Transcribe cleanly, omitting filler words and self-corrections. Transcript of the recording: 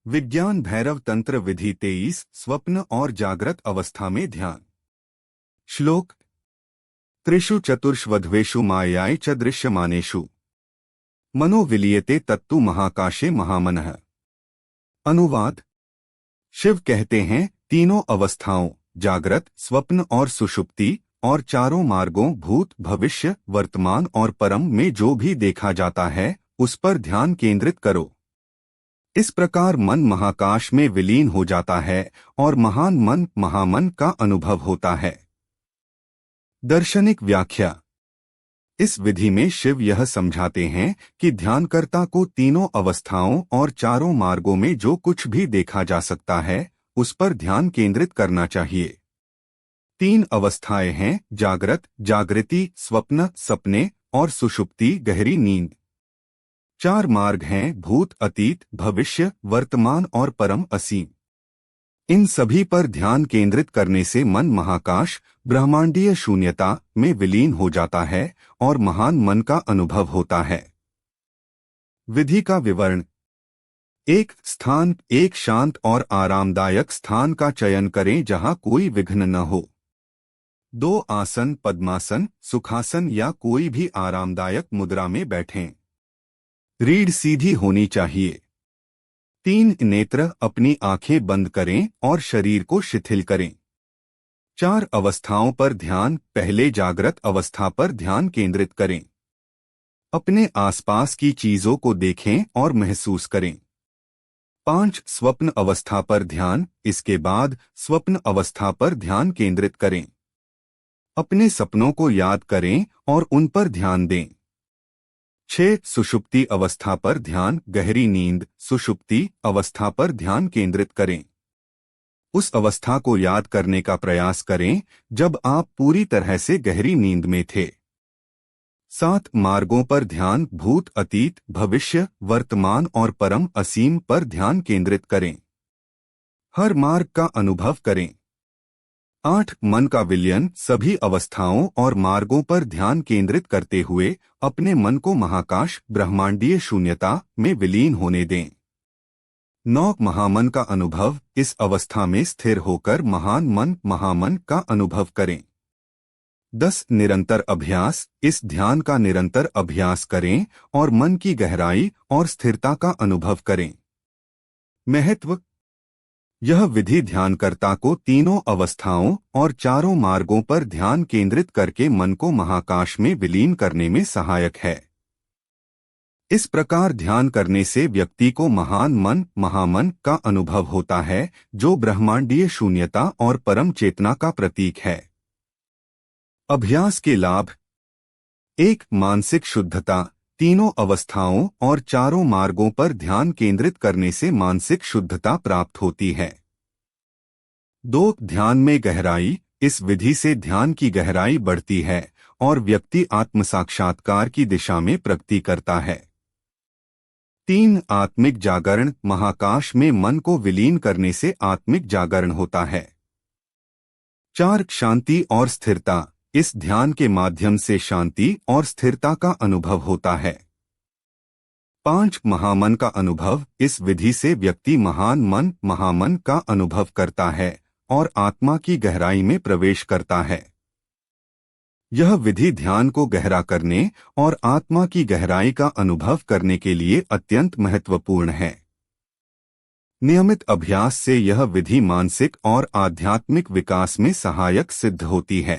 विज्ञान भैरव तंत्र विधि 23 स्वप्न और जागृत अवस्था में ध्यान। श्लोक। त्रिषु चतुर्ष्वध्वेषु मायाय च दृश्यमानेषु मनो विलीयते तत्तु महाकाशे महामनः। अनुवाद। शिव कहते हैं, तीनों अवस्थाओं जागृत, स्वप्न और सुषुप्ति और चारों मार्गों भूत, भविष्य, वर्तमान और परम में जो भी देखा जाता है उस पर ध्यान केंद्रित करो। इस प्रकार मन महाकाश में विलीन हो जाता है और महान मन, महामन का अनुभव होता है। दार्शनिक व्याख्या। इस विधि में शिव यह समझाते हैं कि ध्यानकर्ता को तीनों अवस्थाओं और चारों मार्गों में जो कुछ भी देखा जा सकता है उस पर ध्यान केंद्रित करना चाहिए। 3 अवस्थाएं हैं: जागृत, जागृति, स्वप्न, सपने और सुषुप्ति, गहरी नींद। 4 मार्ग हैं: भूत, अतीत, भविष्य, वर्तमान और परम, असीम। इन सभी पर ध्यान केंद्रित करने से मन महाकाश, ब्रह्मांडीय शून्यता में विलीन हो जाता है और महान मन का अनुभव होता है। विधि का विवरण। 1 स्थान। एक शांत और आरामदायक स्थान का चयन करें जहां कोई विघ्न न हो। 2 आसन, पद्मासन, सुखासन या कोई भी आरामदायक मुद्रा में बैठें। रीढ़ सीधी होनी चाहिए। 3 नेत्र। अपनी आंखें बंद करें और शरीर को शिथिल करें। 4 अवस्थाओं पर ध्यान। पहले जागृत अवस्था पर ध्यान केंद्रित करें। अपने आसपास की चीजों को देखें और महसूस करें। 5 स्वप्न अवस्था पर ध्यान। इसके बाद स्वप्न अवस्था पर ध्यान केंद्रित करें। अपने सपनों को याद करें और उन पर ध्यान दें। 6 सुषुप्ति अवस्था पर ध्यान। गहरी नींद, सुषुप्ति अवस्था पर ध्यान केंद्रित करें। उस अवस्था को याद करने का प्रयास करें जब आप पूरी तरह से गहरी नींद में थे। 7 मार्गों पर ध्यान। भूत, अतीत, भविष्य, वर्तमान और परम, असीम पर ध्यान केंद्रित करें। हर मार्ग का अनुभव करें। 8 मन का विलयन। सभी अवस्थाओं और मार्गों पर ध्यान केंद्रित करते हुए अपने मन को महाकाश, ब्रह्मांडीय शून्यता में विलीन होने दें। 9 महामन का अनुभव। इस अवस्था में स्थिर होकर महान मन, महामन का अनुभव करें। 10 निरंतर अभ्यास। इस ध्यान का निरंतर अभ्यास करें और मन की गहराई और स्थिरता का अनुभव करें। महत्व। यह विधि ध्यानकर्ता को तीनों अवस्थाओं और चारों मार्गों पर ध्यान केंद्रित करके मन को महाकाश में विलीन करने में सहायक है। इस प्रकार ध्यान करने से व्यक्ति को महान मन, महामन का अनुभव होता है जो ब्रह्मांडीय शून्यता और परम चेतना का प्रतीक है। अभ्यास के लाभ। 1 मानसिक शुद्धता। तीनों अवस्थाओं और चारों मार्गों पर ध्यान केंद्रित करने से मानसिक शुद्धता प्राप्त होती है। 2 ध्यान में गहराई। इस विधि से ध्यान की गहराई बढ़ती है और व्यक्ति आत्म साक्षात्कार की दिशा में प्रगति करता है। 3 आत्मिक जागरण। महाकाश में मन को विलीन करने से आत्मिक जागरण होता है। 4 शांति और स्थिरता। इस ध्यान के माध्यम से शांति और स्थिरता का अनुभव होता है। 5 महामन का अनुभव। इस विधि से व्यक्ति महान मन, महामन का अनुभव करता है और आत्मा की गहराई में प्रवेश करता है। यह विधि ध्यान को गहरा करने और आत्मा की गहराई का अनुभव करने के लिए अत्यंत महत्वपूर्ण है। नियमित अभ्यास से यह विधि मानसिक और आध्यात्मिक विकास में सहायक सिद्ध होती है।